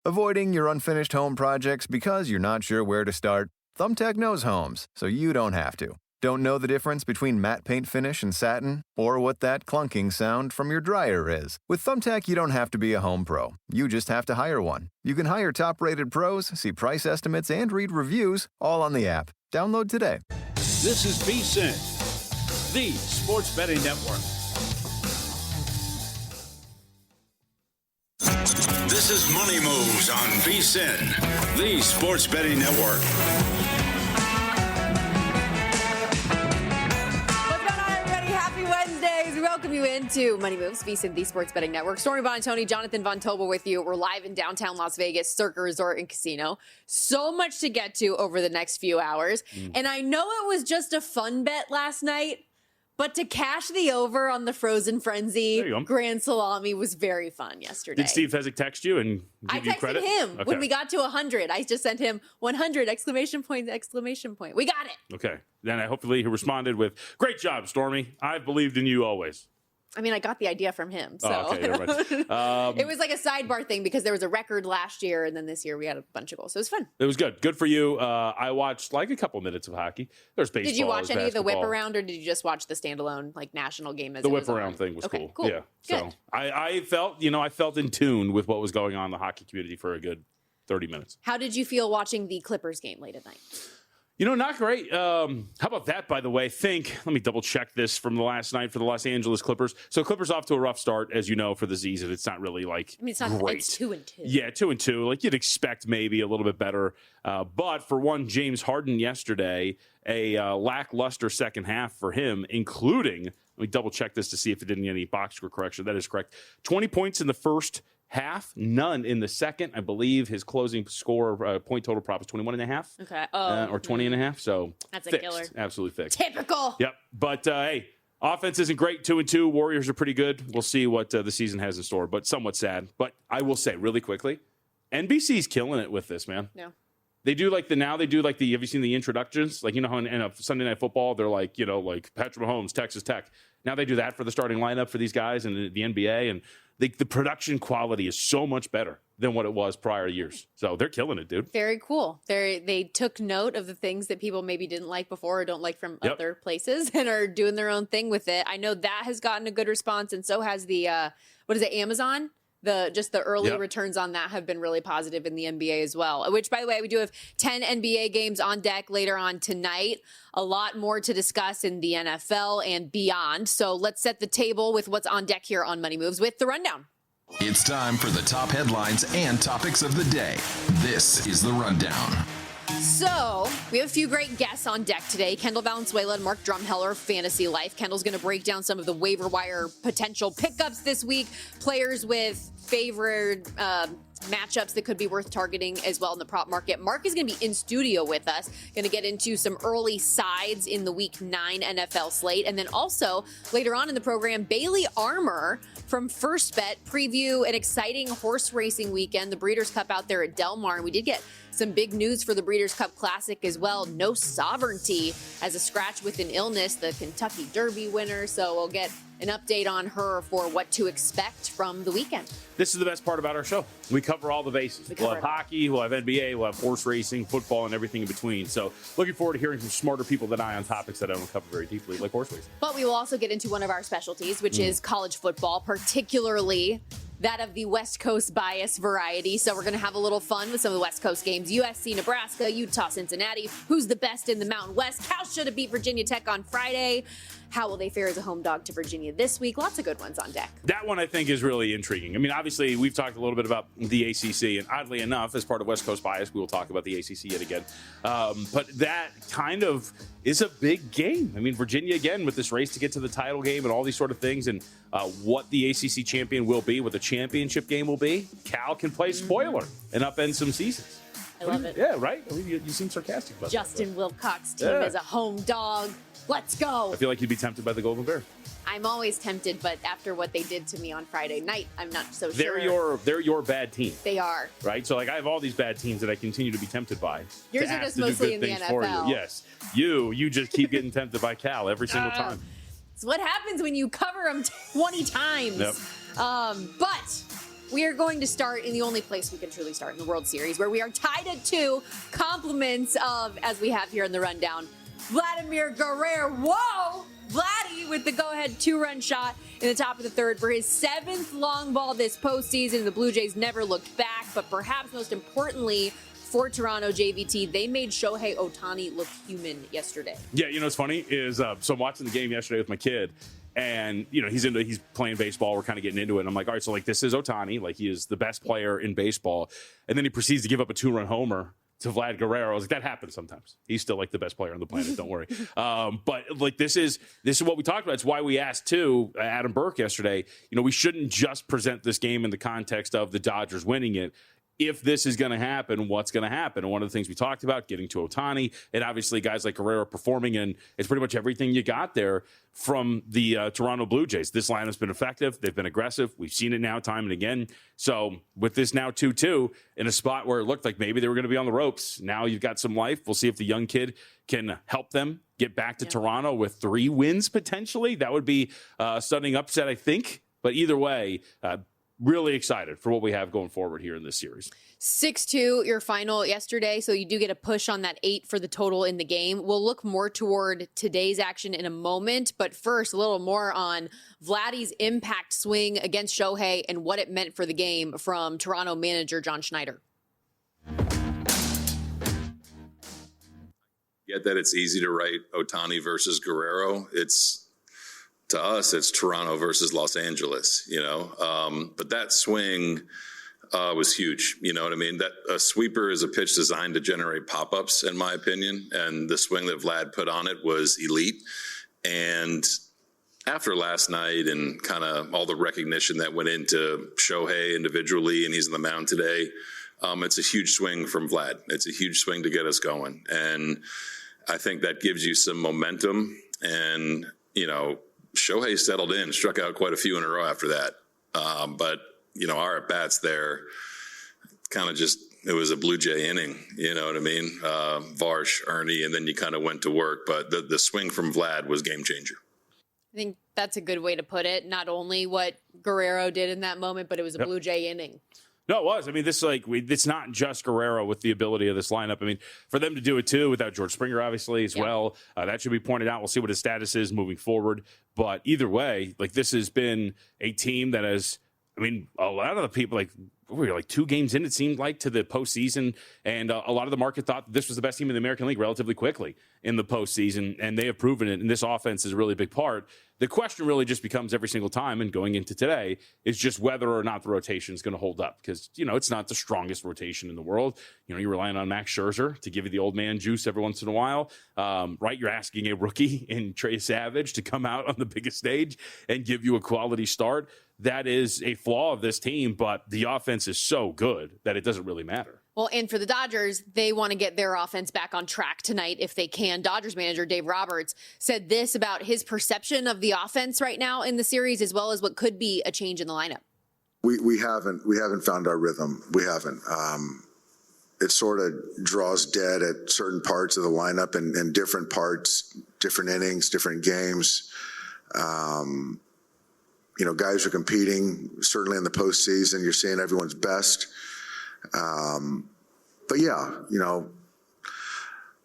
Avoiding your unfinished home projects because you're not sure where to start? Thumbtack knows homes, so you don't have to. Don't know the difference between matte paint finish and satin? Or what that clunking sound from your dryer is? With Thumbtack, you don't have to be a home pro. You just have to hire one. You can hire top-rated pros, see price estimates, and read reviews, all on the app. Download today. This is VSiN, the sports betting network. This is Money Moves on VSiN, the sports betting network. We welcome you into Money Moves, VSiN, the Sports Betting Network. Stormy, Buonantony, Jonathan Von Tobel with you. We're live in downtown Las Vegas, Circa Resort and Casino. So much to get to over the next few hours. And I know it was just a fun bet last night, but to cash the over on the Frozen Frenzy Grand Salami was very fun yesterday. Did Steve Fezzik text you and give you credit? I texted him when we got to 100. I just sent him 100, exclamation point. We got it. Okay. Then hopefully he responded with, great job, Stormy. I've believed in you always. I mean, I got the idea from him. So okay, right. It was like a sidebar thing because there was a record last year, and then this year we had a bunch of goals. So it was fun. It was good. Good for you. I watched like a couple minutes of hockey. There's baseball. Did you watch any of the basketball. whip around, or did you just watch the standalone like national game? As the it whip was around on? thing was Okay, cool. Yeah. Good. So I felt in tune with what was going on in the hockey community for a good 30 minutes. How did you feel watching the Clippers game late at night? Not great. How about that, by the way? Let me double check this from the last night for the Los Angeles Clippers. So Clippers off to a rough start, as you know, for the season. It's not really it's not great. It's 2-2. Yeah, 2-2. Like you'd expect maybe a little bit better. But for one, James Harden yesterday, a lackluster second half for him, including, let me double check this to see if it didn't get any box score correction. That is correct. 20 points in the first half, none in the second. I believe his closing score point total prop is 21.5. Okay. Or 20.5. So that's fixed. a killer. Absolutely fixed. Typical. Yep. But hey, offense isn't great. 2-2. Warriors are pretty good. We'll see what the season has in store, but somewhat sad. But I will say really quickly, NBC's killing it with this, man. No. They do have you seen the introductions? Like, how in Sunday Night Football, they're like Patrick Mahomes, Texas Tech. Now they do that for the starting lineup for these guys in the NBA. And the production quality is so much better than what it was prior years. So they're killing it, dude. Very cool. They took note of the things that people maybe didn't like before or don't like from other places and are doing their own thing with it. I know that has gotten a good response, and so has the, Amazon? The early returns on that have been really positive in the NBA as well, which, by the way, we do have 10 NBA games on deck later on tonight. A lot more to discuss in the NFL and beyond. So let's set the table with what's on deck here on Money Moves with the Rundown. It's time for the top headlines and topics of the day. This is the Rundown. So, we have a few great guests on deck today. Kendall Valenzuela and Mark Drumheller, Fantasy Life. Kendall's going to break down some of the waiver wire potential pickups this week, players with favored matchups that could be worth targeting as well in the prop market. Mark is going to be in studio with us, going to get into some early sides in the Week 9 NFL slate. And then also, later on in the program, Bailey Armour from First Bet preview an exciting horse racing weekend, the Breeders' Cup out there at Del Mar. And we did get some big news for the Breeders' Cup Classic as well. No Sovereignty as a scratch with an illness, the Kentucky Derby winner. So we'll get an update on her for what to expect from the weekend. This is the best part about our show. We cover all the bases. We'll have hockey, we'll have NBA, we'll have horse racing, football, and everything in between. So looking forward to hearing from smarter people than I on topics that I don't cover very deeply, like horse racing. But we will also get into one of our specialties, which is college football, particularly that of the West Coast bias variety. So we're going to have a little fun with some of the West Coast games. USC, Nebraska, Utah, Cincinnati. Who's the best in the Mountain West? Cal should have beat Virginia Tech on Friday. How will they fare as a home dog to Virginia this week? Lots of good ones on deck. That one I think is really intriguing. I mean, obviously, we've talked a little bit about the ACC, and oddly enough, as part of West Coast bias, we will talk about the ACC yet again. But that kind of is a big game. I mean, Virginia, again, with this race to get to the title game and all these sort of things, and what the ACC champion will be, what the championship game will be, Cal can play spoiler and upend some seasons. I love it. Yeah, right? I mean, you seem sarcastic about Justin Wilcox team as a home dog. Let's go. I feel like you'd be tempted by the Golden Bear. I'm always tempted, but after what they did to me on Friday night, I'm not so sure. They're your bad team. They are. Right? So, like, I have all these bad teams that I continue to be tempted by. Yours are just mostly in the NFL. Yes. You just keep getting tempted by Cal every single time. It's what happens when you cover them 20 times. Yep. But We are going to start in the only place we can truly start, in the World Series, where we are tied at 2. Compliments of, as we have here in the rundown, Vladimir Guerrero. Whoa! Vladdy with the go-ahead 2-run shot in the top of the 3rd for his 7th long ball this postseason. The Blue Jays never looked back, but perhaps most importantly for Toronto JVT, they made Shohei Ohtani look human yesterday. Yeah, what's funny is, so I'm watching the game yesterday with my kid, and he's playing baseball. We're kind of getting into it. And I'm like, all right, so this is Ohtani, he is the best player in baseball, and then he proceeds to give up a 2-run homer to Vlad Guerrero. I was like, that happens sometimes. He's still the best player on the planet. Don't worry. But this is what we talked about. It's why we asked too Adam Burke yesterday. We shouldn't just present this game in the context of the Dodgers winning it. If this is going to happen, what's going to happen? And one of the things we talked about, getting to Ohtani, and obviously guys like Guerrero performing, and it's pretty much everything you got there from the Toronto Blue Jays. This lineup's been effective. They've been aggressive. We've seen it now time and again. So with this now 2-2 in a spot where it looked like maybe they were going to be on the ropes, now you've got some life. We'll see if the young kid can help them get back to Toronto with 3 wins potentially. That would be a stunning upset, I think. But either way, really excited for what we have going forward here in this series. 6-2, your final yesterday, so you do get a push on that 8 for the total in the game. We'll look more toward today's action in a moment, but first, a little more on Vladdy's impact swing against Shohei and what it meant for the game from Toronto manager John Schneider. Get that it's easy to write Ohtani versus Guerrero. To us, it's Toronto versus Los Angeles, but that swing was huge. You know what I mean? That a sweeper is a pitch designed to generate pop-ups, in my opinion. And the swing that Vlad put on it was elite. And after last night and kind of all the recognition that went into Shohei individually, and he's on the mound today, it's a huge swing from Vlad. It's a huge swing to get us going. And I think that gives you some momentum. And, Shohei settled in, struck out quite a few in a row after that. But, our at-bats there kind of it was a Blue Jay inning, you know what I mean? Varsh, Ernie, and then you kind of went to work. But the swing from Vlad was game changer. I think that's a good way to put it. Not only what Guerrero did in that moment, but it was a Blue Jay inning. No, it was. I mean, it's not just Guerrero with the ability of this lineup. I mean, for them to do it too without George Springer, obviously, as well, that should be pointed out. We'll see what his status is moving forward. But either way, this has been a team that has, a lot of the people, we were 2 games in, it seemed like, to the postseason, and a lot of the market thought that this was the best team in the American League relatively quickly in the postseason, and they have proven it, and this offense is a really big part. The question really just becomes every single time, and going into today, is just whether or not the rotation is going to hold up, because, it's not the strongest rotation in the world. You're relying on Max Scherzer to give you the old man juice every once in a while, right? You're asking a rookie in Trey Savage to come out on the biggest stage and give you a quality start. That is a flaw of this team, but the offense is so good that it doesn't really matter. Well, and for the Dodgers, they want to get their offense back on track tonight if they can. Dodgers manager Dave Roberts said this about his perception of the offense right now in the series, as well as what could be a change in the lineup. We haven't found our rhythm. We haven't. It sort of draws dead at certain parts of the lineup and different parts, different innings, different games. Guys are competing, certainly in the postseason. You're seeing everyone's best. But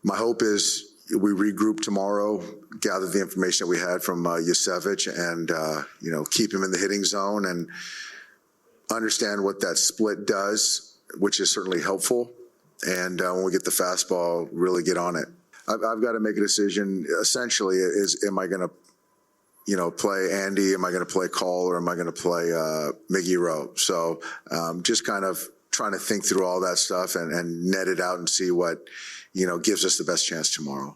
my hope is we regroup tomorrow, gather the information that we had from Yasevich, and, keep him in the hitting zone and understand what that split does, which is certainly helpful. And when we get the fastball, really get on it. I've got to make a decision. Essentially, am I going to play Andy? Am I going to play Cole, or am I going to play Miggy Rowe? So just kind of trying to think through all that stuff and net it out and see what, gives us the best chance tomorrow.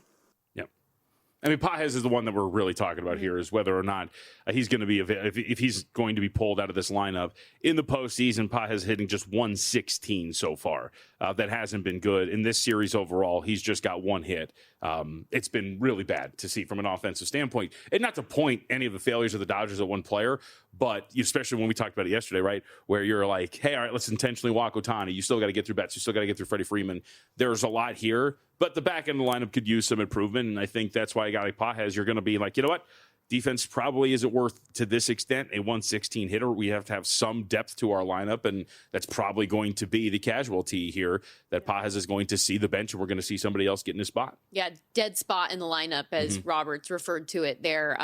Pages is the one that we're really talking about here, is whether or not he's going to be, if he's going to be pulled out of this lineup in the postseason. Pages hitting just 116 so far. That hasn't been good in this series overall. He's just got 1 hit. It's been really bad to see from an offensive standpoint, and not to point any of the failures of the Dodgers at one player, but especially when we talked about it yesterday, right? Where you're like, hey, all right, let's intentionally walk Ohtani. You still got to get through Betts. You still got to get through Freddie Freeman. There's a lot here, but the back end of the lineup could use some improvement. And I think that's why a guy like Pages, you're going to be like, you know what? Defense probably isn't worth, to this extent, a 116 hitter. We have to have some depth to our lineup, and that's probably going to be the casualty here, that Pages is going to see the bench, and we're going to see somebody else get in his spot. Yeah, dead spot in the lineup, as Roberts referred to it there.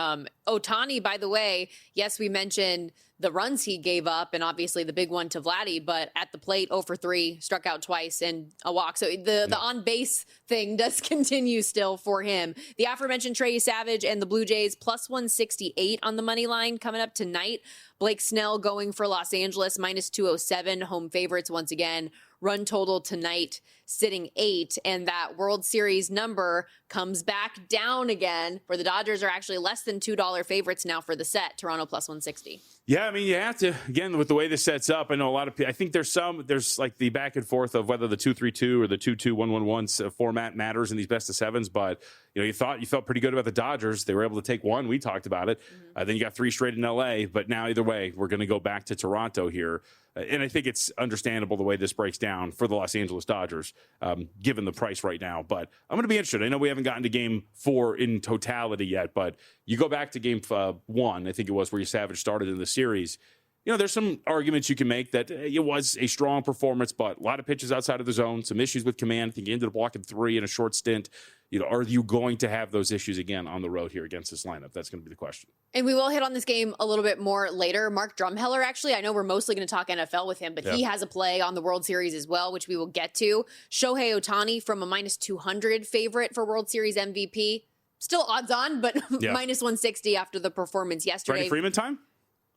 Ohtani, by the way, yes, we mentioned the runs he gave up, and obviously the big one to Vladdy, but at the plate, 0 for 3, struck out twice, and a walk. So the on-base thing does continue still for him. The aforementioned Trey Savage and the Blue Jays, plus 168 on the money line coming up tonight. Blake Snell going for Los Angeles, minus 207, home favorites once again. Run total tonight sitting 8, and that World Series number comes back down again, where the Dodgers are actually less than $2 favorites now for the set. Toronto plus 160. Yeah, I mean, you have to, again, with the way this sets up, I know a lot of people, I think there's like the back and forth of whether the 2-3-2 or the 2-2-1-1-1 format matters in these best of sevens, but you felt pretty good about the Dodgers. They were able to take one. We talked about it. Then you got 3 straight in LA, but now either way, we're going to go back to Toronto here. And I think it's understandable the way this breaks down for the Los Angeles Dodgers, given the price right now. But I'm going to be interested. I know we haven't gotten to game 4 in totality yet, but you go back to game 1, I think it was, where Savage started in the series. There's some arguments you can make that it was a strong performance, but a lot of pitches outside of the zone, some issues with command. I think he ended up walking 3 in a short stint. Are you going to have those issues again on the road here against this lineup? That's going to be the question. And we will hit on this game a little bit more later. Mark Drumheller, actually, I know we're mostly going to talk NFL with him, but he has a play on the World Series as well, which we will get to. Shohei Ohtani from a minus 200 favorite for World Series MVP. Still odds on, but minus 160 after the performance yesterday. Freddie Freeman time?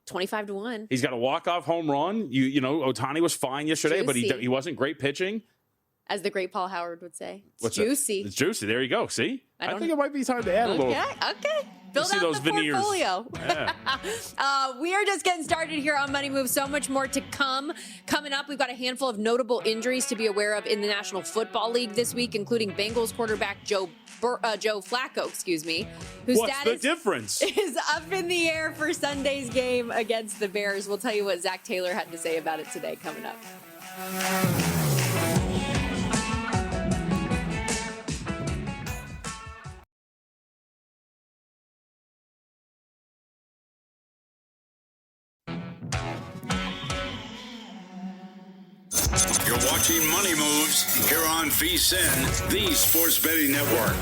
25-1. He's got a walk-off home run. Ohtani was fine yesterday, but he wasn't great pitching. As the great Paul Howard would say. It's juicy. It's juicy. There you go. See? I think it might be time to add a little. Okay. Build out those the veneers. portfolio. Yeah. We are just getting started here on Money Moves. So much more to come. Coming up, we've got a handful of notable injuries to be aware of in the National Football League this week, including Bengals quarterback Joe Flacco, whose What's status the difference? is up in the air for Sunday's game against the Bears. We'll tell you what Zach Taylor had to say about it today, coming up. You're watching Money Moves here on VSiN, the Sports Betting Network.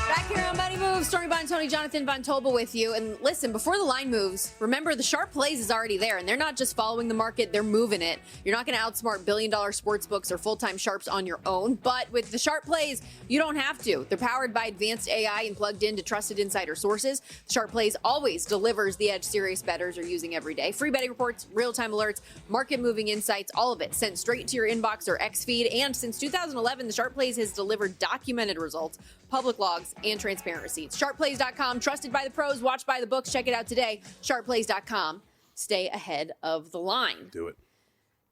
Back here on Money Moves, Stormy Buonantony, Jonathan Von Tobel with you. And listen, before the line moves, remember the sharp plays is already there, and they're not just following the market, they're moving it. You're not going to outsmart billion-dollar sports books or full-time sharps on your own, but with the sharp plays, you don't have to. They're powered by advanced AI and plugged into trusted insider sources. Sharp Plays always delivers the edge serious bettors are using every day. Free betting reports, real-time alerts, market-moving insights, all of it sent straight to your inbox or X feed. And since 2011, the Sharp Plays has delivered documented results, public logs, and transparent receipts. SharpPlays.com, trusted by the pros, watched by the books. Check it out today. SharpPlays.com. Stay ahead of the line. Do it.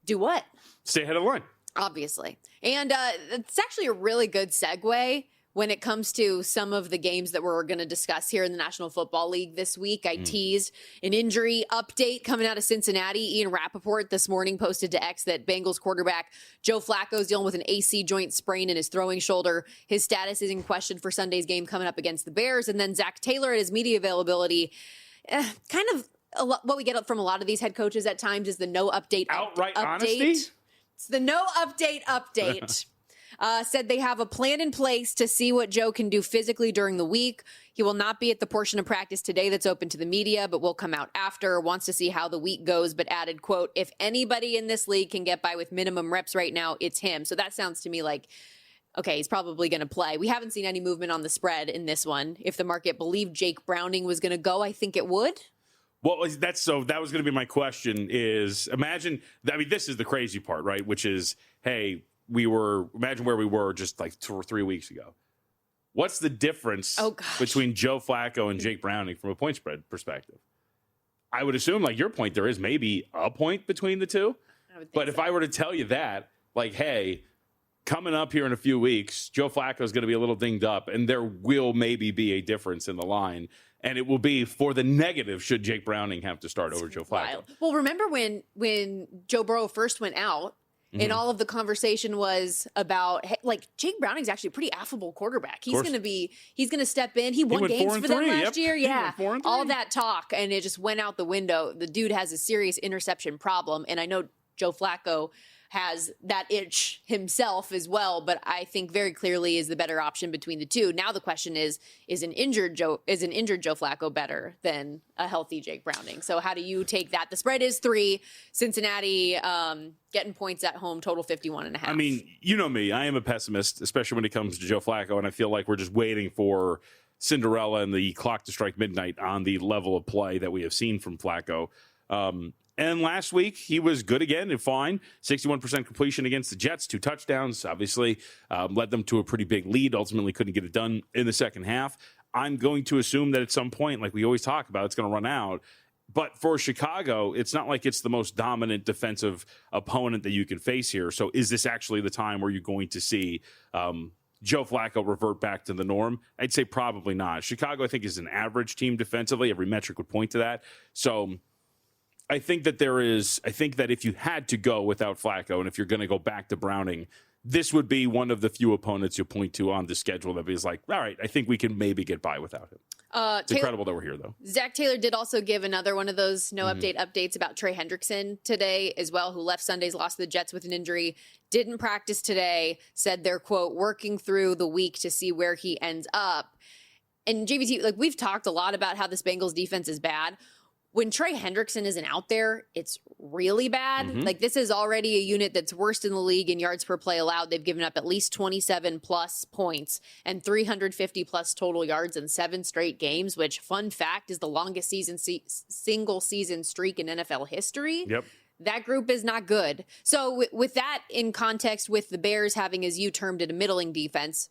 Do what? Stay ahead of the line. Obviously. And it's actually a really good segue when it comes to some of the games that we're going to discuss here in the National Football League this week. I teased an injury update coming out of Cincinnati. Ian Rappaport this morning posted to X that Bengals quarterback Joe Flacco is dealing with an AC joint sprain in his throwing shoulder. His status is in question for Sunday's game coming up against the Bears. And then Zach Taylor at his media availability, kind of what we get from a lot of these head coaches at times is the no update Outright update. honesty? It's the no update. Said they have a plan in place to see what Joe can do physically during the week. He will not be at the portion of practice today that's open to the media, but will come out after, wants to see how the week goes, but added, quote, if anybody in this league can get by with minimum reps right now, it's him. So that sounds to me like, okay, he's probably going to play. We haven't seen any movement on the spread in this one. If the market believed Jake Browning was going to go, I think it would. Well, that was going to be my question is imagine, this is the crazy part, right? Which is, hey, imagine where we were just like 2 or 3 weeks ago. What's the difference between Joe Flacco and Jake Browning from a point spread perspective? I would assume, like your point, there is maybe a point between the two. But if I were to tell you that, like, hey, coming up here in a few weeks, Joe Flacco is going to be a little dinged up, and there will maybe be a difference in the line. And it will be for the negative should Jake Browning have to start over Joe Flacco. Well, remember when Joe Burrow first went out, And all of the conversation was about, hey, like, Jake Browning's actually a pretty affable quarterback. He's going to step in. He won games for them last year. Yeah. All that talk. And it just went out the window. The dude has a serious interception problem. And I know Joe Flacco has that itch himself as well, but I think very clearly is the better option between the two. Now the question is an injured Joe Flacco better than a healthy Jake Browning? So how do you take that? The spread is 3. Cincinnati getting points at home, total 51.5. I mean, you know me, I am a pessimist, especially when it comes to Joe Flacco, and I feel like we're just waiting for Cinderella and the clock to strike midnight on the level of play that we have seen from Flacco. And last week, he was good again and fine. 61% completion against the Jets, 2 touchdowns, obviously led them to a pretty big lead. Ultimately couldn't get it done in the second half. I'm going to assume that at some point, like we always talk about, it's going to run out. But for Chicago, it's not like it's the most dominant defensive opponent that you can face here. So is this actually the time where you're going to see Joe Flacco revert back to the norm? I'd say probably not. Chicago, I think, is an average team defensively. Every metric would point to that. So I think that if you had to go without Flacco, and if you're going to go back to Browning, this would be one of the few opponents you point to on the schedule that is like, all right, I think we can maybe get by without him. It's incredible that we're here, though. Zach Taylor did also give another one of those updates about Trey Hendrickson today as well, who left Sunday's loss to the Jets with an injury, didn't practice today, said they're, quote, working through the week to see where he ends up. And JVT, like, we've talked a lot about how this Bengals defense is bad. When Trey Hendrickson isn't out there, it's really bad. Like, this is already a unit that's worst in the league in yards per play allowed. They've given up at least 27 plus points and 350 plus total yards in 7 straight games, which, fun fact, is the longest single season streak in NFL history. Yep. That group is not good. So with that in context, with the Bears having, as you termed it, a middling defense,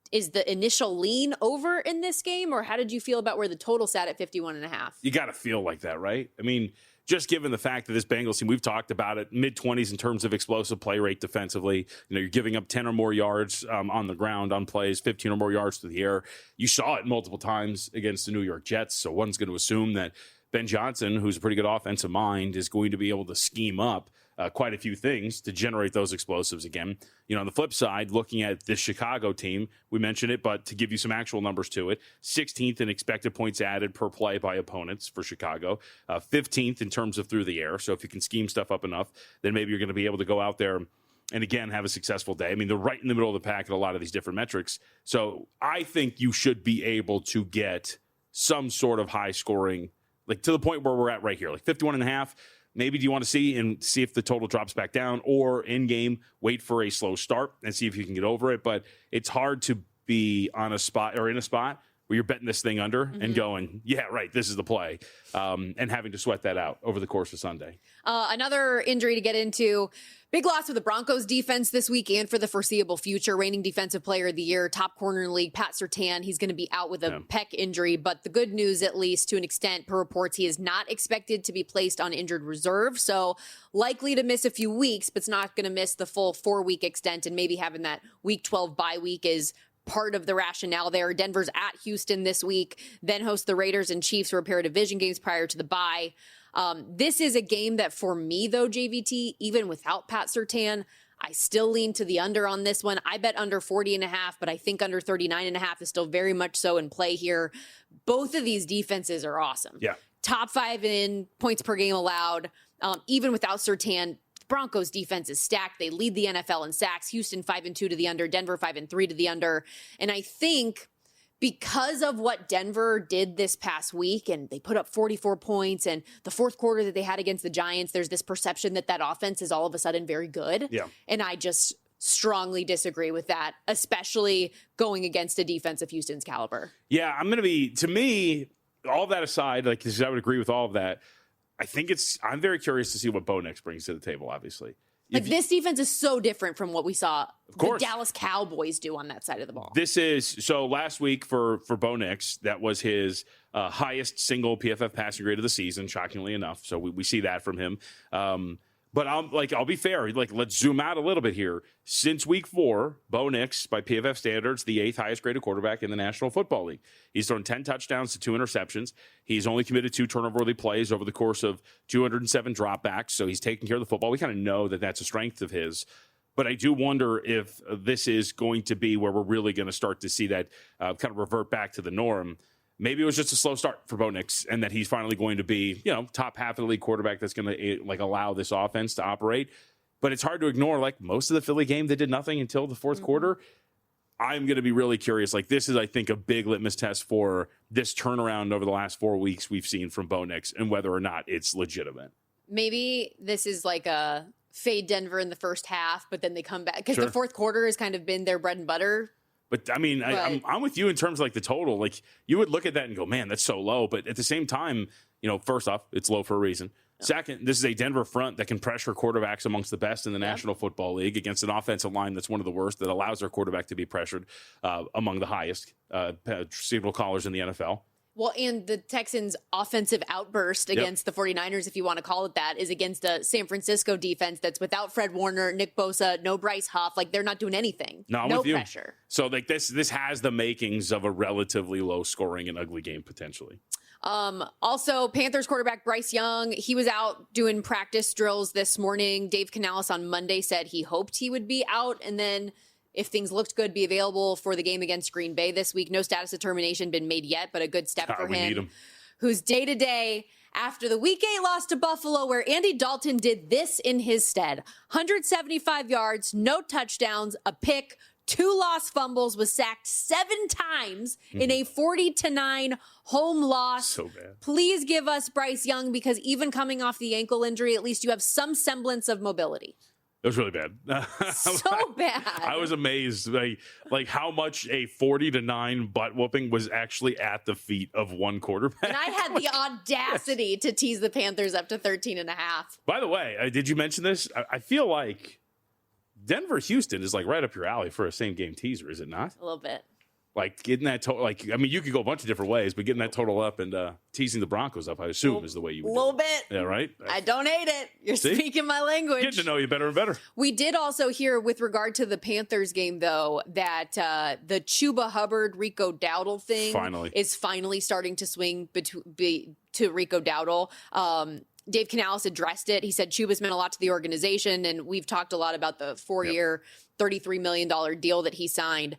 is the initial lean over in this game, or how did you feel about where the total sat at 51.5? You got to feel like that, right? I mean, just given the fact that this Bengals team, we've talked about it, mid-20s in terms of explosive play rate defensively. You know, you're giving up 10 or more yards on the ground on plays, 15 or more yards through the air. You saw it multiple times against the New York Jets, so one's going to assume that Ben Johnson, who's a pretty good offensive mind, is going to be able to scheme up quite a few things to generate those explosives again. You know, on the flip side, looking at this Chicago team, we mentioned it, but to give you some actual numbers to it, 16th in expected points added per play by opponents for Chicago, 15th in terms of through the air. So if you can scheme stuff up enough, then maybe you're going to be able to go out there and, again, have a successful day. I mean, they're right in the middle of the pack at a lot of these different metrics. So I think you should be able to get some sort of high scoring, like to the point where we're at right here, like 51.5. Maybe do you want to see if the total drops back down, or in game, wait for a slow start and see if you can get over it. But it's hard to be on a spot or in a spot where you're betting this thing under and going, yeah, right, this is the play, and having to sweat that out over the course of Sunday. Another injury to get into. Big loss for the Broncos defense this week and for the foreseeable future. Reigning defensive player of the year, top corner in the league, Pat Surtain. He's going to be out with a pec injury, but the good news, at least to an extent, per reports, he is not expected to be placed on injured reserve. So likely to miss a few weeks, but it's not going to miss the full 4-week extent, and maybe having that week 12 bye week is part of the rationale there. Denver's at Houston this week, then host the Raiders and Chiefs, who are a pair of division games prior to the bye. This is a game that, for me, though, JVT, even without Pat Surtain, I still lean to the under on this one. I bet under 40.5, but I think under 39.5 is still very much so in play here. Both of these defenses are awesome. Yeah. Top 5 in points per game allowed. Even without Surtain, Broncos defense is stacked. They lead the NFL in sacks. Houston 5-2 to the under, Denver 5-3 to the under. And I think because of what Denver did this past week, and they put up 44 points, and the fourth quarter that they had against the Giants, there's this perception that offense is all of a sudden very good. Yeah. And I just strongly disagree with that, especially going against a defense of Houston's caliber. Yeah, to me, all that aside, like, I would agree with all of that. I'm very curious to see what Bo Nix brings to the table, obviously. This defense is so different from what we saw the Dallas Cowboys do on that side of the ball. So last week for Bo Nix, that was his highest single PFF passing grade of the season, shockingly enough. So we see that from him. But I'll be fair. Like, let's zoom out a little bit here. Since week 4, Bo Nix, by PFF standards, the 8th highest graded quarterback in the National Football League. He's thrown 10 touchdowns to 2 interceptions. He's only committed 2 turnover-worthy plays over the course of 207 dropbacks. So he's taking care of the football. We kind of know that that's a strength of his. But I do wonder if this is going to be where we're really going to start to see that kind of revert back to the norm. Maybe it was just a slow start for Bo Nix, and that he's finally going to be, top half of the league quarterback that's going to allow this offense to operate. But it's hard to ignore, most of the Philly game, they did nothing until the fourth quarter. I'm going to be really curious. This is, I think, a big litmus test for this turnaround over the last 4 weeks we've seen from Bo Nix and whether or not it's legitimate. Maybe this is like a fade Denver in the first half, but then they come back. Because the fourth quarter has kind of been their bread and butter. But, I mean, I'm with you in terms of, the total. You would look at that and go, man, that's so low. But at the same time, first off, it's low for a reason. No. Second, this is a Denver front that can pressure quarterbacks amongst the best in the National Football League against an offensive line that's one of the worst, that allows their quarterback to be pressured among the highest signal callers in the NFL. Well, and the Texans' offensive outburst against the 49ers, if you want to call it that, is against a San Francisco defense that's without Fred Warner, Nick Bosa, no Bryce Huff. They're not doing anything. No pressure. So, this has the makings of a relatively low-scoring and ugly game, potentially. Also, Panthers quarterback Bryce Young, he was out doing practice drills this morning. Dave Canales on Monday said he hoped he would be out, and then if things looked good, be available for the game against Green Bay this week. No status determination been made yet, but a good step for him. Who's day-to-day after the Week 8 loss to Buffalo, where Andy Dalton did this in his stead. 175 yards, no touchdowns, a pick, 2 lost fumbles, was sacked 7 times in a 40-9 home loss. So bad. Please give us Bryce Young, because even coming off the ankle injury, at least you have some semblance of mobility. It was really bad. So bad. I was amazed, like how much a 40-9 butt whooping was actually at the feet of one quarterback. And I had the audacity to tease the Panthers up to 13.5. By the way, did you mention this? I feel like Denver-Houston is right up your alley for a same game teaser, is it not? A little bit. Getting that total, you could go a bunch of different ways, but getting that total up and teasing the Broncos up, I assume, is the way you would do it. A little bit. Yeah, right? I don't hate it. You're speaking my language. Getting to know you better and better. We did also hear, with regard to the Panthers game, though, that the Chuba Hubbard-Rico Dowdle thing is finally starting to swing to Rico Dowdle. Dave Canales addressed it. He said Chuba's meant a lot to the organization, and we've talked a lot about the 4-year, $33 million deal that he signed.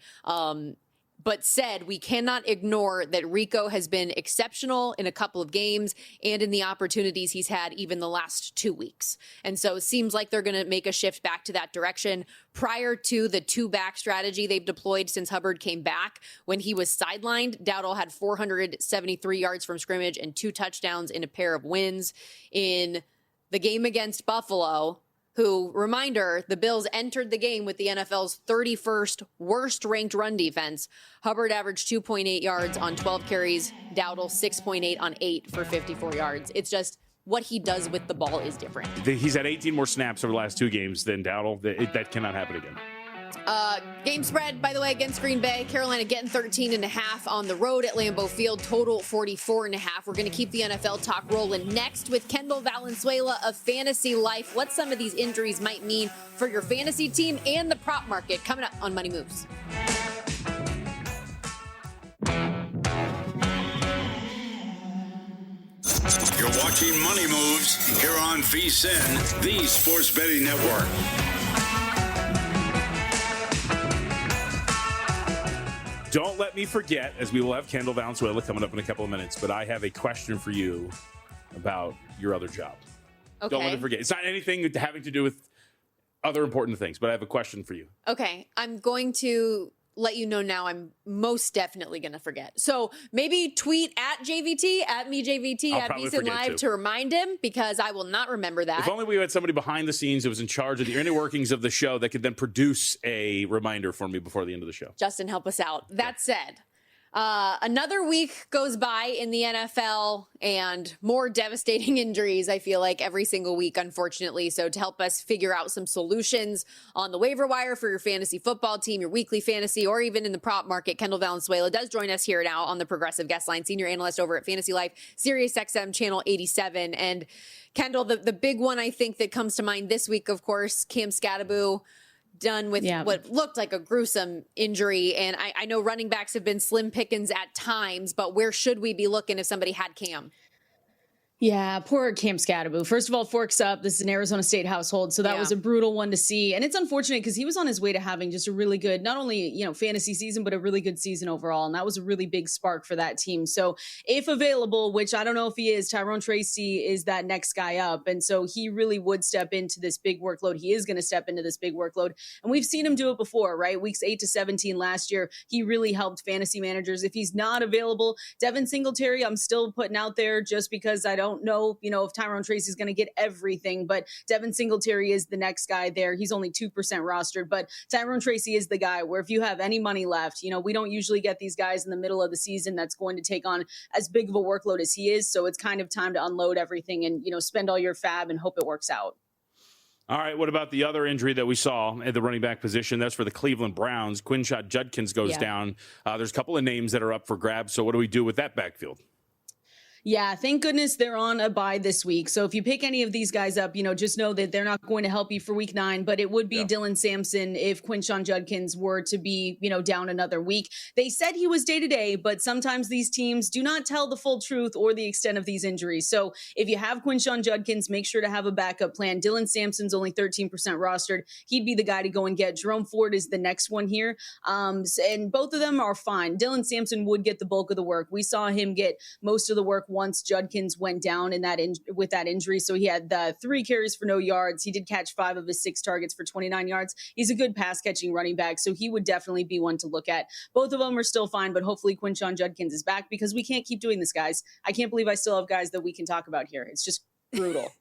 But said we cannot ignore that Rico has been exceptional in a couple of games and in the opportunities he's had even the last 2 weeks. And so it seems like they're going to make a shift back to that direction. Prior to the 2-back strategy they've deployed since Hubbard came back, when he was sidelined, Dowdle had 473 yards from scrimmage and 2 touchdowns in a pair of wins. In the game against Buffalo, who, reminder, the Bills entered the game with the NFL's 31st worst-ranked run defense. Hubbard averaged 2.8 yards on 12 carries, Dowdle 6.8 on 8 for 54 yards. It's just what he does with the ball is different. He's had 18 more snaps over the last 2 games than Dowdle. That cannot happen again. Game spread, by the way, against Green Bay. Carolina getting 13.5 on the road at Lambeau Field. Total 44.5. We're going to keep the NFL talk rolling next with Kendall Valenzuela of Fantasy Life. What some of these injuries might mean for your fantasy team and the prop market, coming up on Money Moves. You're watching Money Moves here on VSiN, the Sports Betting Network. Don't let me forget, as we will have Kendall Valenzuela coming up in a couple of minutes, but I have a question for you about your other job. Okay. Don't let me forget. It's not anything having to do with other important things, but I have a question for you. Okay. I'm going to let you know now. I'm most definitely going to forget. So maybe tweet at JVT, at me JVT, at VSiN Live to remind him, because I will not remember that. If only we had somebody behind the scenes who was in charge of the inner workings of the show that could then produce a reminder for me before the end of the show. Justin, help us out. That said, Another week goes by in the NFL and more devastating injuries, I feel like, every single week, unfortunately. So to help us figure out some solutions on the waiver wire for your fantasy football team, your weekly fantasy, or even in the prop market, Kendall Valenzuela does join us here now on the Progressive Guest Line, senior analyst over at Fantasy Life, SiriusXM Channel 87. And Kendall, the big one I think that comes to mind this week, of course, Cam Scatterbo, done with what looked like a gruesome injury. And I know running backs have been slim pickings at times, but where should we be looking if somebody had Cam? Yeah, poor Cam Scatterbo. First of all, forks up. This is an Arizona State household, so that was a brutal one to see. And it's unfortunate because he was on his way to having just a really good, not only, fantasy season, but a really good season overall. And that was a really big spark for that team. So if available, which I don't know if he is, Tyrone Tracy is that next guy up. And so he really would step into this big workload. He is going to step into this big workload. And we've seen him do it before, right? Weeks 8 to 17 last year, he really helped fantasy managers. If he's not available, Devin Singletary, I'm still putting out there just because I don't know, if Tyrone Tracy is going to get everything, but Devin Singletary is the next guy there. He's only 2% rostered, but Tyrone Tracy is the guy where if you have any money left, we don't usually get these guys in the middle of the season that's going to take on as big of a workload as he is. So it's kind of time to unload everything and, spend all your fab and hope it works out. All right, what about the other injury that we saw at the running back position? That's for the Cleveland Browns. Quinshot Judkins goes down. There's a couple of names that are up for grabs. So what do we do with that backfield? Yeah, thank goodness they're on a bye this week. So if you pick any of these guys up, just know that they're not going to help you for week 9, but it would be Dylan Sampson if Quinshon Judkins were to be, down another week. They said he was day-to-day, but sometimes these teams do not tell the full truth or the extent of these injuries. So if you have Quinshon Judkins, make sure to have a backup plan. Dylan Sampson's only 13% rostered. He'd be the guy to go and get. Jerome Ford is the next one here. And both of them are fine. Dylan Sampson would get the bulk of the work. We saw him get most of the work once Judkins went down with that injury. So he had 3 carries for no yards. He did catch 5 of his 6 targets for 29 yards. He's a good pass catching running back. So he would definitely be one to look at. Both of them are still fine, but hopefully Quinshon Judkins is back because we can't keep doing this, guys. I can't believe I still have guys that we can talk about here. It's just brutal.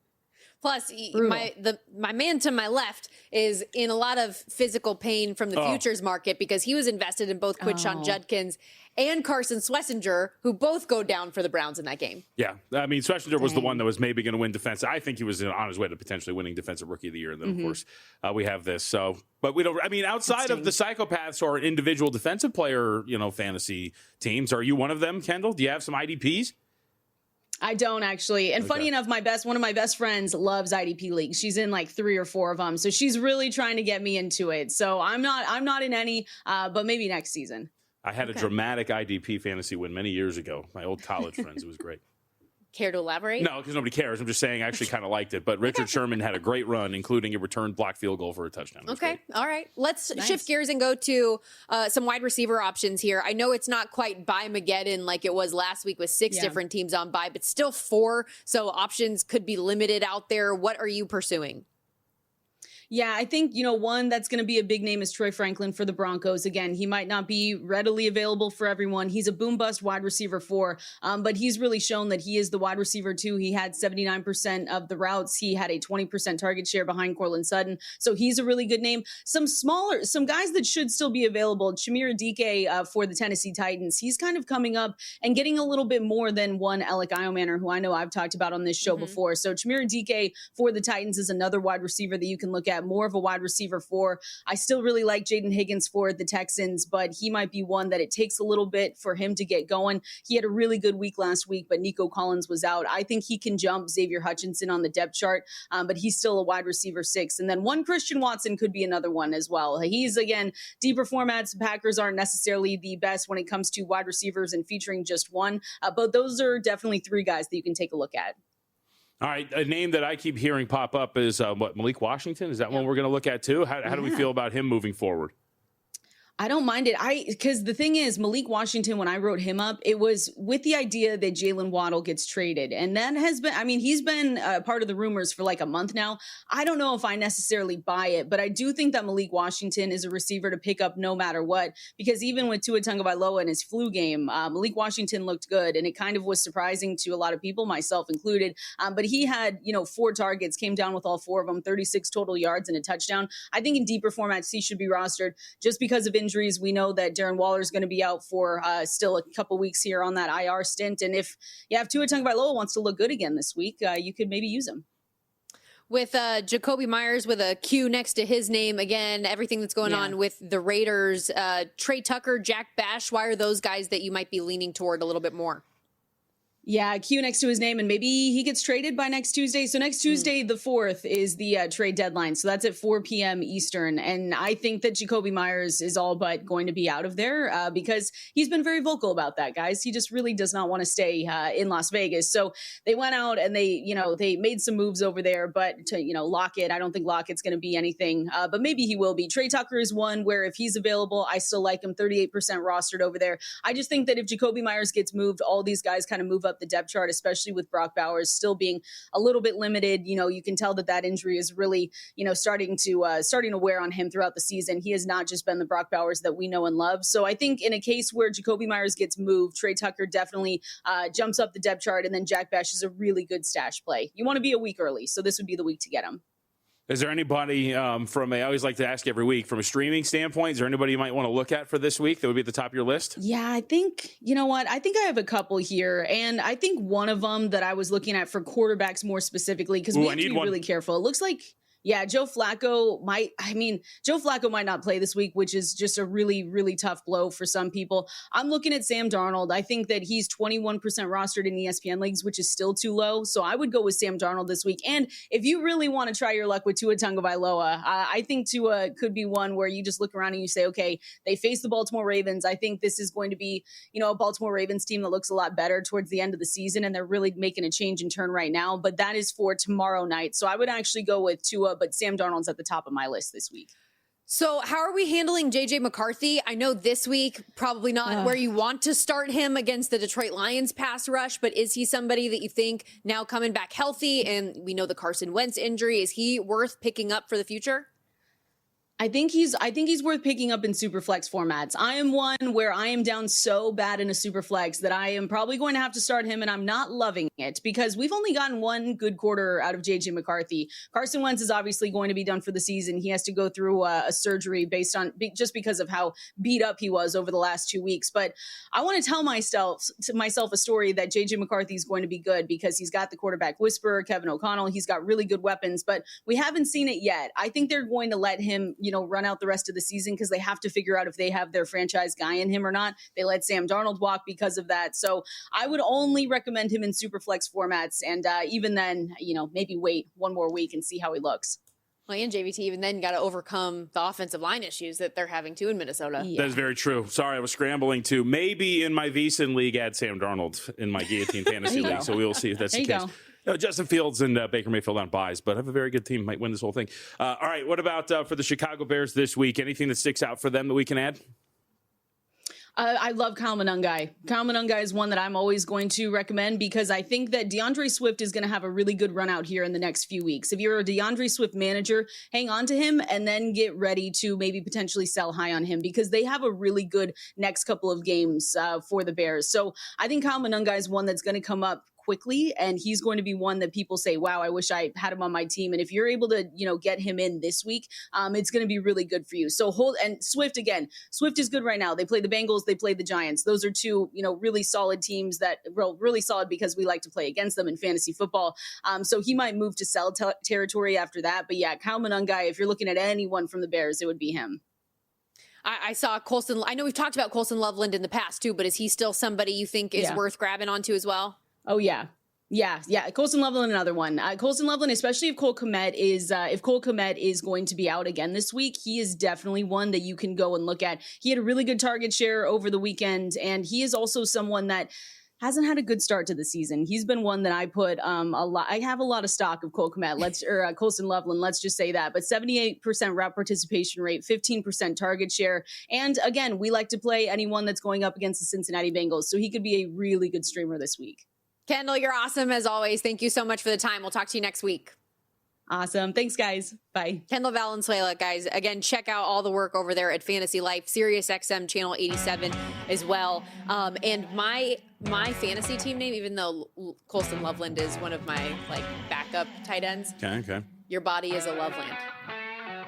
Plus, my man to my left is in a lot of physical pain from the futures market because he was invested in both Quinshon Judkins and Carson Schlesinger, who both go down for the Browns in that game. Yeah, I mean, Schlesinger was the one that was maybe going to win defense. I think he was on his way to potentially winning Defensive Rookie of the Year. And then, of course, we have this. So, but we don't, I mean, outside of the psychopaths or individual defensive player, fantasy teams, are you one of them, Kendall? Do you have some IDPs? I don't actually. And funny enough, one of my best friends loves IDP leagues. She's in like 3 or 4 of them. So she's really trying to get me into it. So I'm not in any, but maybe next season. I had a dramatic IDP fantasy win many years ago. My old college friends. It was great. Care to elaborate? No, because nobody cares. I'm just saying I actually kind of liked it. But Richard Sherman had a great run, including a returned block field goal for a touchdown. Okay. All right. Let's shift gears and go to some wide receiver options here. I know it's not quite bye-mageddon like it was last week with 6 different teams on bye, but still 4. So options could be limited out there. What are you pursuing? Yeah, I think, one that's going to be a big name is Troy Franklin for the Broncos. Again, he might not be readily available for everyone. He's a boom bust wide receiver 4, but he's really shown that he is the wide receiver 2. He had 79% of the routes. He had a 20% target share behind Courtland Sutton. So he's a really good name. Some guys that should still be available. Chimere Dike for the Tennessee Titans. He's kind of coming up and getting a little bit more than one Alec Iomanner, who I know I've talked about on this show before. So Chimere Dike for the Titans is another wide receiver that you can look at. More of a wide receiver 4. I still really like Jaden Higgins for the Texans, but he might be one that it takes a little bit for him to get going. He had a really good week last week, but Nico Collins was out. I think he can jump Xavier Hutchinson on the depth chart, but he's still a wide receiver 6. And then one Christian Watson could be another one as well. He's, again, deeper formats. Packers aren't necessarily the best when it comes to wide receivers and featuring just one, but those are definitely 3 guys that you can take a look at. All right, a name that I keep hearing pop up is Malik Washington. Is that one we're going to look at too? How do we feel about him moving forward? I don't mind it. Because the thing is, Malik Washington, when I wrote him up, it was with the idea that Jalen Waddle gets traded. And that has been, he's been part of the rumors for like a month now. I don't know if I necessarily buy it, but I do think that Malik Washington is a receiver to pick up no matter what. Because even with Tua Tagovailoa in his flu game, Malik Washington looked good. And it kind of was surprising to a lot of people, myself included. But he had, 4 targets, came down with all 4 of them, 36 total yards and a touchdown. I think in deeper formats, he should be rostered just because of injury injuries. We know that Darren Waller is going to be out for still a couple weeks here on that IR stint. And if Tua Tagovailoa wants to look good again this week, you could maybe use him. With Jacoby Myers with a Q next to his name, again, everything that's going on with the Raiders, Trey Tucker, Jack Bash, why are those guys that you might be leaning toward a little bit more? Yeah, Q next to his name, and maybe he gets traded by next Tuesday. So next Tuesday, the 4th, is the trade deadline. So that's at 4 p.m. Eastern. And I think that Jacoby Myers is all but going to be out of there because he's been very vocal about that, guys. He just really does not want to stay in Las Vegas. So they went out and they made some moves over there. But to, Lockett, I don't think Lockett's going to be anything, but maybe he will be. Trey Tucker is one where if he's available, I still like him, 38% rostered over there. I just think that if Jacoby Myers gets moved, all these guys kind of move up the depth chart, especially with Brock Bowers still being a little bit limited. You can tell that injury is really, starting to wear on him throughout the season. He has not just been the Brock Bowers that we know and love. So I think in a case where Jacoby Myers gets moved, Trey Tucker definitely jumps up the depth chart, and then Jack Bash is a really good stash play. You want to be a week early, so this would be the week to get him. Is there anybody I always like to ask every week, from a streaming standpoint, is there anybody you might want to look at for this week that would be at the top of your list? Yeah, I think, I think I have a couple here. And I think one of them that I was looking at for quarterbacks more specifically, because we have to be really careful. It looks like, Joe Flacco might not play this week, which is just a really, really tough blow for some people. I'm looking at Sam Darnold. I think that he's 21% rostered in ESPN leagues, which is still too low. So I would go with Sam Darnold this week. And if you really want to try your luck with Tua Tagovailoa, I think Tua could be one where you just look around and you say, okay, they face the Baltimore Ravens. I think this is going to be, a Baltimore Ravens team that looks a lot better towards the end of the season. And they're really making a change and turn right now. But that is for tomorrow night. So I would actually go with Tua, but Sam Darnold's at the top of my list this week. So how are we handling J.J. McCarthy? I know this week, probably not where you want to start him against the Detroit Lions pass rush, but is he somebody that you think now coming back healthy, and we know the Carson Wentz injury, is he worth picking up for the future? I think he's worth picking up in super flex formats. I am one where I am down so bad in a super flex that I am probably going to have to start him, and I'm not loving it because we've only gotten one good quarter out of JJ McCarthy. Carson Wentz is obviously going to be done for the season. He has to go through a surgery just because of how beat up he was over the last 2 weeks. But I want to tell myself a story that JJ McCarthy is going to be good because he's got the quarterback whisperer, Kevin O'Connell. He's got really good weapons, but we haven't seen it yet. I think they're going to let him run out the rest of the season because they have to figure out if they have their franchise guy in him or not. They let Sam Darnold walk because of that. So I would only recommend him in super flex formats. And even then, maybe wait one more week and see how he looks. Well, and JVT even then got to overcome the offensive line issues that they're having too in Minnesota. Yeah. That is very true. Sorry, I was scrambling to maybe in my VSiN league add Sam Darnold in my Guillotine Fantasy League. So we will see if that's the case. Justin Fields and Baker Mayfield on buys, but I have a very good team. Might win this whole thing. All right, what about for the Chicago Bears this week? Anything that sticks out for them that we can add? I love Kyle Monungai. Kyle Monungai is one that I'm always going to recommend because I think that DeAndre Swift is going to have a really good run out here in the next few weeks. If you're a DeAndre Swift manager, hang on to him and then get ready to maybe potentially sell high on him because they have a really good next couple of games for the Bears. So I think Kyle Monungai is one that's going to come up quickly, and he's going to be one that people say, wow, I wish I had him on my team. And if you're able to, get him in this week, it's going to be really good for you. So Swift is good right now. They play the Bengals, they play the Giants. Those are two, really solid teams that really solid because we like to play against them in fantasy football. So he might move to sell territory after that. But yeah, Kyle Monungai, if you're looking at anyone from the Bears, it would be him. I saw Colson. I know we've talked about Colson Loveland in the past too, but is he still somebody you think is worth grabbing onto as well? Oh, yeah. Yeah. Colson Loveland, another one. Colson Loveland, especially if Cole Kmet is going to be out again this week, he is definitely one that you can go and look at. He had a really good target share over the weekend, and he is also someone that hasn't had a good start to the season. He's been one that I put I have a lot of stock of Cole Kmet, Colson Loveland, let's just say that. But 78% route participation rate, 15% target share. And again, we like to play anyone that's going up against the Cincinnati Bengals. So he could be a really good streamer this week. Kendall, you're awesome as always. Thank you so much for the time. We'll talk to you next week. Awesome. Thanks, guys. Bye. Kendall Valenzuela, guys. Again, check out all the work over there at Fantasy Life, SiriusXM Channel 87 as well. And my fantasy team name, even though Colson Loveland is one of my backup tight ends. Okay. Your body is a Loveland.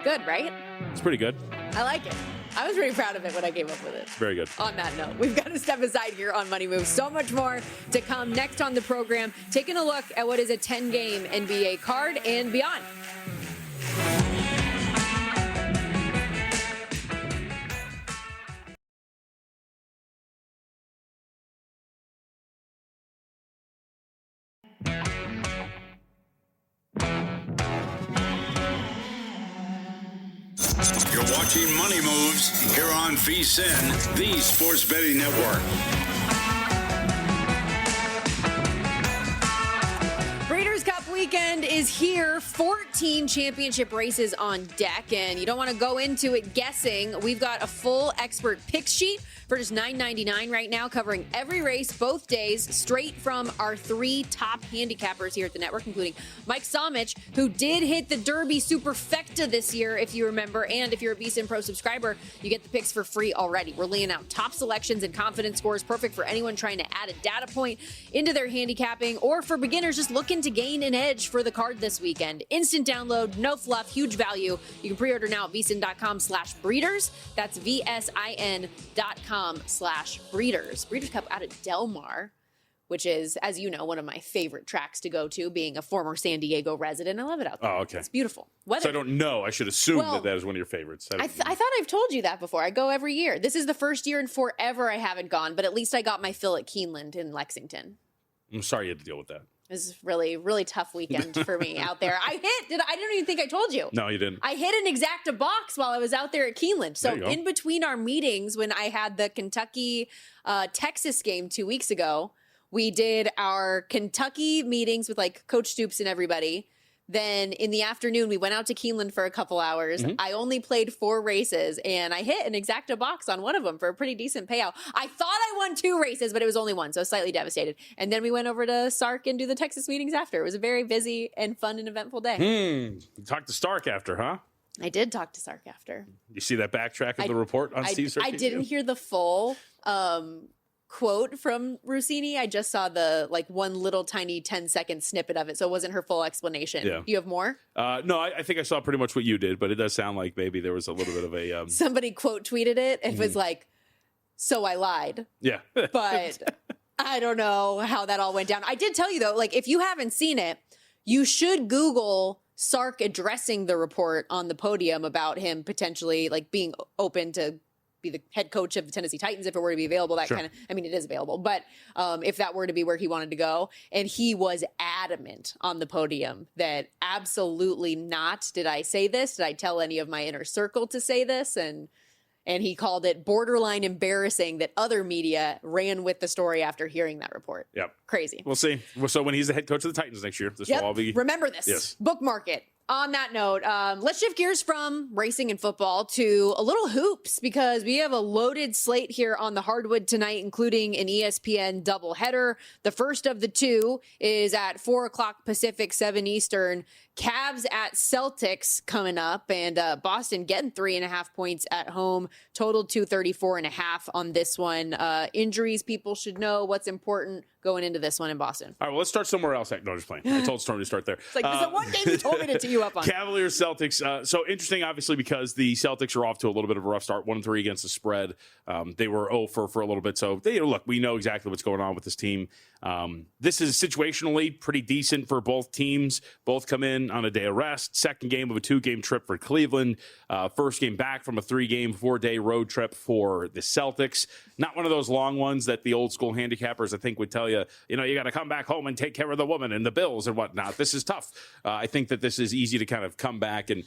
Good, right? It's pretty good. I like it. I was pretty proud of it when I came up with it. Very good. On that note, we've got to step aside here on Money Moves. So much more to come next on the program. Taking a look at what is a 10-game NBA card and beyond. You're watching Money Moves here on VSiN, the Sports Betting Network. Breeders' Cup weekend is here. 14 championship races on deck, and you don't want to go into it guessing. We've got a full expert pick sheet for just $9.99 right now, covering every race, both days, straight from our 3 top handicappers here at the network, including Mike Somich, who did hit the Derby Superfecta this year, if you remember. And if you're a VSiN Pro subscriber, you get the picks for free already. We're laying out top selections and confidence scores, perfect for anyone trying to add a data point into their handicapping, or for beginners just looking to gain an edge for the card this weekend. Instant download, no fluff, huge value. You can pre-order now at vsin.com/breeders. That's VSIN.com/breeders. Breeders' Cup out at Del Mar, which is, as you know, one of my favorite tracks to go to, being a former San Diego resident. I love it out there. Oh, okay. It's beautiful. Weather. So I don't know. I should assume that is one of your favorites. I thought I've told you that before. I go every year. This is the first year in forever I haven't gone, but at least I got my fill at Keeneland in Lexington. I'm sorry you had to deal with that. It was really, really tough weekend for me out there. I didn't even think I told you. No, you didn't. I hit an exacta box while I was out there at Keeneland. So in between our meetings, when I had the Kentucky Texas game 2 weeks ago, we did our Kentucky meetings with like Coach Stoops and everybody. Then in the afternoon, we went out to Keeneland for a couple hours. Mm-hmm. I only played 4 races, and I hit an exacta box on one of them for a pretty decent payout. I thought I won 2 races, but it was only 1, so slightly devastated. And then we went over to Sark and do the Texas meetings after. It was a very busy and fun and eventful day. You talked to Stark after, huh? I did talk to Sark after. You see that backtrack of the report on Steve Sark? I didn't hear the full quote from Rossini. I just saw the one little tiny 10-second snippet of it, so it wasn't her full explanation. Yeah. Do you have more? No, I think I saw pretty much what you did, but it does sound like maybe there was a little bit of a somebody quote tweeted it. It was like, so I lied. Yeah. But I don't know how that all went down. I did tell you though, if you haven't seen it, you should Google Sark addressing the report on the podium about him potentially being open to be the head coach of the Tennessee Titans if it were to be available. It is available, but if that were to be where he wanted to go. And he was adamant on the podium that absolutely not. Did I say this? Did I tell any of my inner circle to say this? And he called it borderline embarrassing that other media ran with the story after hearing that report. Yep. Crazy. We'll see. So when he's the head coach of the Titans next year, this will all be... Remember this. Yes. Bookmark it. On that note, let's shift gears from racing and football to a little hoops, because we have a loaded slate here on the hardwood tonight, including an ESPN doubleheader. The first of the 2 is at 4 o'clock Pacific, 7 Eastern. Cavs at Celtics coming up, and Boston getting 3.5 points at home. Total 234.5 on this one. Injuries, people should know what's important going into this one in Boston. All right, well, let's start somewhere else. No, just playing. I told Stormy to start there. It's this is the one game you told me to tee you up on. Cavaliers, Celtics. So interesting, obviously, because the Celtics are off to a little bit of a rough start, 1-3 against the spread. They were 0 for a little bit. So, look, we know exactly what's going on with this team. This is situationally pretty decent for both teams. Both come in on a day of rest. Second game of a 2-game trip for Cleveland. First game back from a 3-game, 4-day road trip for the Celtics. Not one of those long ones that the old school handicappers, I think, would tell you, you got to come back home and take care of the woman and the bills and whatnot. This is tough. I think that this is easy to kind of come back and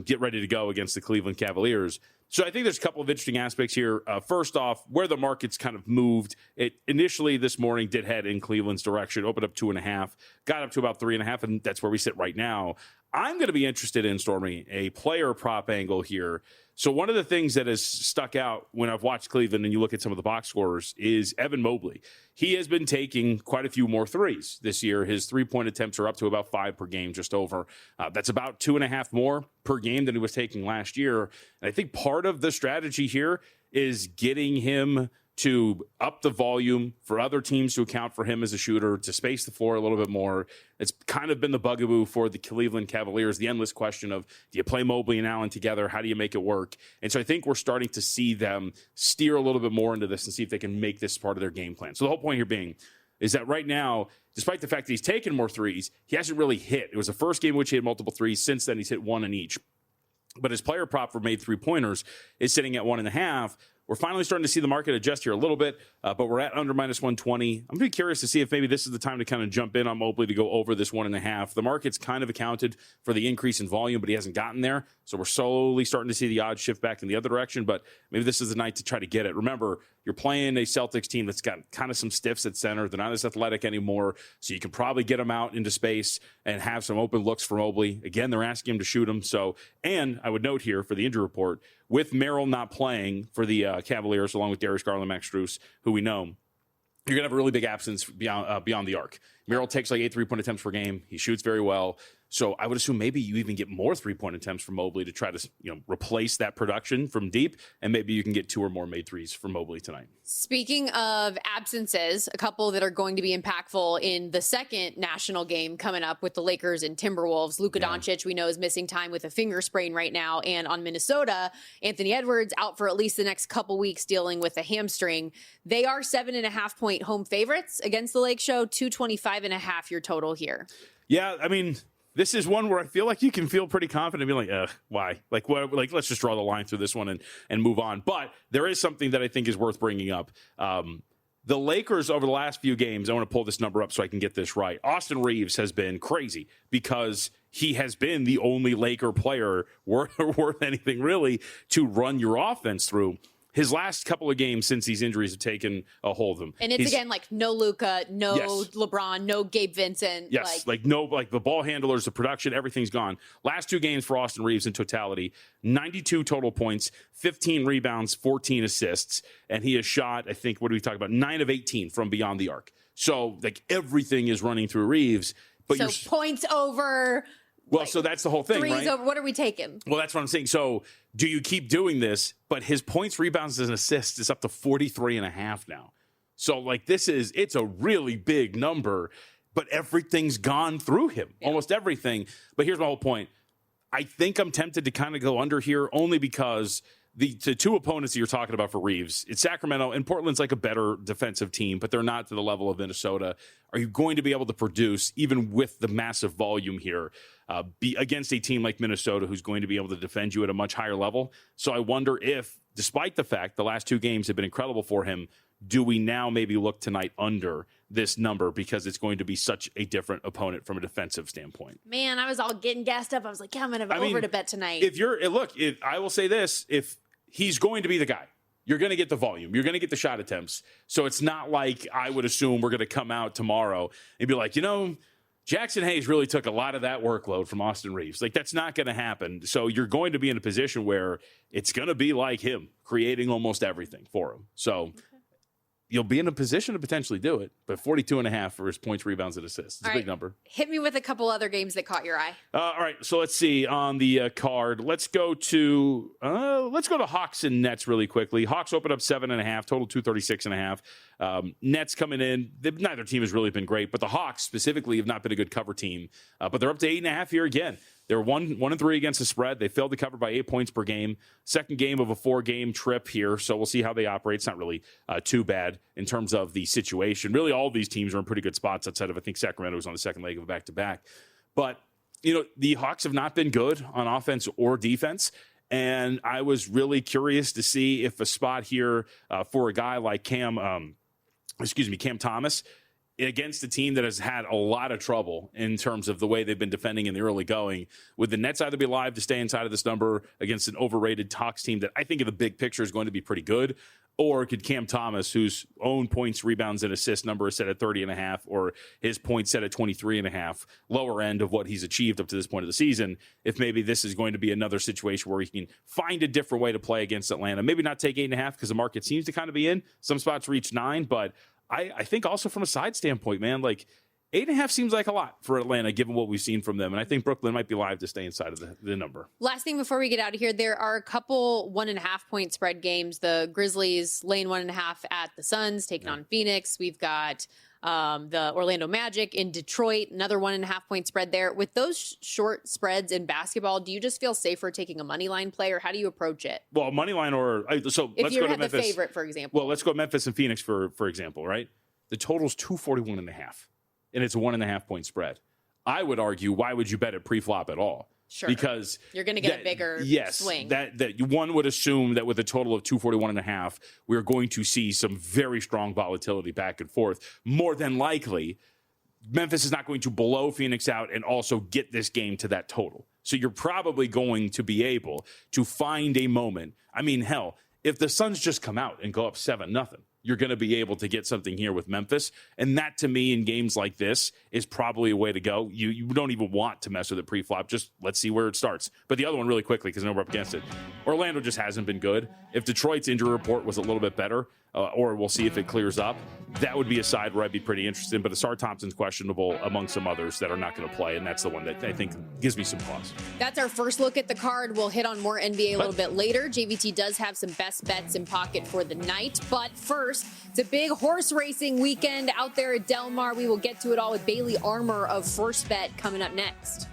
get ready to go against the Cleveland Cavaliers. So I think there's a couple of interesting aspects here. First off, where the market's kind of moved. It initially this morning did head in Cleveland's direction, opened up 2.5, got up to about 3.5, and that's where we sit right now. I'm going to be interested in, Stormy, a player prop angle here. So one of the things that has stuck out when I've watched Cleveland and you look at some of the box scores is Evan Mobley. He has been taking quite a few more threes this year. His 3-point attempts are up to about 5 per game, just over. That's about 2.5 more per game than he was taking last year. And I think part of the strategy here is getting him to up the volume, for other teams to account for him as a shooter, to space the floor a little bit more. It's kind of been the bugaboo for the Cleveland Cavaliers, the endless question of, do you play Mobley and Allen together? How do you make it work? And so I think we're starting to see them steer a little bit more into this and see if they can make this part of their game plan. So the whole point here being is that right now, despite the fact that he's taken more threes, he hasn't really hit. It was the first game in which he had multiple threes. Since then, he's hit one in each. But his player prop for made three-pointers is sitting at 1.5. We're finally starting to see the market adjust here a little bit, but we're at under minus 120. I'm pretty curious to see if maybe this is the time to kind of jump in on Mobley to go over this 1.5. The market's kind of accounted for the increase in volume, but he hasn't gotten there. So we're slowly starting to see the odds shift back in the other direction, but maybe this is the night to try to get it. Remember, you're playing a Celtics team that's got kind of some stiffs at center. They're not as athletic anymore, so you can probably get them out into space and have some open looks for Mobley. Again, they're asking him to shoot them. So, and I would note here for the injury report, with Merrill not playing for the Cavaliers, along with Darius Garland, Max Strus, who we know, you're going to have a really big absence beyond the arc. Merrill takes like 8 3-point attempts per game. He shoots very well. So I would assume maybe you even get more 3-point attempts from Mobley to try to replace that production from deep, and maybe you can get 2 or more made threes from Mobley tonight. Speaking of absences, a couple that are going to be impactful in the second national game coming up with the Lakers and Timberwolves. Luka Doncic, we know, is missing time with a finger sprain right now. And on Minnesota, Anthony Edwards out for at least the next couple weeks dealing with a hamstring. They are 7.5-point home favorites against the Lake Show, 225.5 your total here. Yeah, I mean, this is one where I feel like you can feel pretty confident and be like, why? Like, what? Like, let's just draw the line through this one and move on. But there is something that I think is worth bringing up. The Lakers over the last few games, I want to pull this number up so I can get this right. Austin Reeves has been crazy because he has been the only Laker player worth anything really to run your offense through. His last couple of games since these injuries have taken a hold of him. And it's again like no Luka, no LeBron, no Gabe Vincent. Yes, like the ball handlers, the production, everything's gone. Last 2 games for Austin Reeves in totality, 92 total points, 15 rebounds, 14 assists. And he has shot, I think, what do we talk about? 9 of 18 from beyond the arc. So like everything is running through Reeves. But so points over. Well, so that's the whole thing, threes right? Over. What are we taking? Well, that's what I'm saying. So do you keep doing this? But his points, rebounds, and assists is up to 43.5 now. So like it's a really big number, but everything's gone through him, almost everything. But here's my whole point. I think I'm tempted to kind of go under here only because the 2 opponents that you're talking about for Reeves, it's Sacramento, and Portland's like a better defensive team, but they're not to the level of Minnesota. Are you going to be able to produce, even with the massive volume here, be against a team like Minnesota who's going to be able to defend you at a much higher level? So I wonder if, despite the fact the last 2 games have been incredible for him, do we now maybe look tonight under this number because it's going to be such a different opponent from a defensive standpoint? Man, I was all getting gassed up. I was like, yeah, I'm going to have over to bet tonight. I will say this, if he's going to be the guy, you're going to get the volume. You're going to get the shot attempts. So it's not like I would assume we're going to come out tomorrow and be like, Jackson Hayes really took a lot of that workload from Austin Reeves. Like, that's not going to happen. So you're going to be in a position where it's going to be like him, creating almost everything for him. So you'll be in a position to potentially do it, but 42.5 for his points, rebounds, and assists. It's a big number. Hit me with a couple other games that caught your eye. All right, so let's see on the card. Let's go to Hawks and Nets really quickly. Hawks open up 7.5, total 236.5. Nets coming in. Neither team has really been great, but the Hawks specifically have not been a good cover team. But they're up to 8.5 here again. They're 1-3 against the spread. They failed to cover by 8 points per game. Second game of a 4-game trip here, so we'll see how they operate. It's not really too bad in terms of the situation. Really, all of these teams are in pretty good spots outside of, I think, Sacramento was on the second leg of a back-to-back. But, the Hawks have not been good on offense or defense, and I was really curious to see if a spot here for a guy like Cam Thomas, against a team that has had a lot of trouble in terms of the way they've been defending in the early going, would the Nets either be live to stay inside of this number against an overrated Hawks team that I think in the big picture is going to be pretty good, or could Cam Thomas, whose own points, rebounds, and assist number is set at 30.5, or his points set at 23.5, lower end of what he's achieved up to this point of the season, if maybe this is going to be another situation where he can find a different way to play against Atlanta, maybe not take 8.5 because the market seems to kind of be in. Some spots reach 9, but I think also from a side standpoint, man, like 8.5 seems like a lot for Atlanta, given what we've seen from them. And I think Brooklyn might be live to stay inside of the number. Last thing before we get out of here, there are a couple 1.5 point spread games. The Grizzlies laying 1.5 at the Suns, taking on Phoenix. We've got the Orlando Magic in Detroit, another 1.5 point spread there. With those short spreads in basketball, do you just feel safer taking a money line play, or how do you approach it? Well, money line so if let's you go to had the Memphis. favorite, for example. Well, let's go Memphis and Phoenix for example, right? The total's 241.5, and it's a 1.5 point spread. I would argue, why would you bet it pre-flop at all? Sure. Because you're going to get a bigger swing. That one would assume that with a total of 241.5, we're going to see some very strong volatility back and forth. More than likely, Memphis is not going to blow Phoenix out and also get this game to that total. So you're probably going to be able to find a moment. I mean, hell, if the Suns just come out and go up 7-0, you're going to be able to get something here with Memphis. And that, to me, in games like this, is probably a way to go. You don't even want to mess with it pre-flop. Just let's see where it starts. But the other one really quickly, because I know we're up against it. Orlando just hasn't been good. If Detroit's injury report was a little bit better, or we'll see if it clears up, that would be a side where I'd be pretty interested. But Asar Thompson's questionable among some others that are not going to play, and that's the one that I think gives me some pause. That's our first look at the card. We'll hit on more NBA a little bit later. JVT does have some best bets in pocket for the night. But first, it's a big horse racing weekend out there at Del Mar. We will get to it all with Bailey Armour of First Bet coming up next.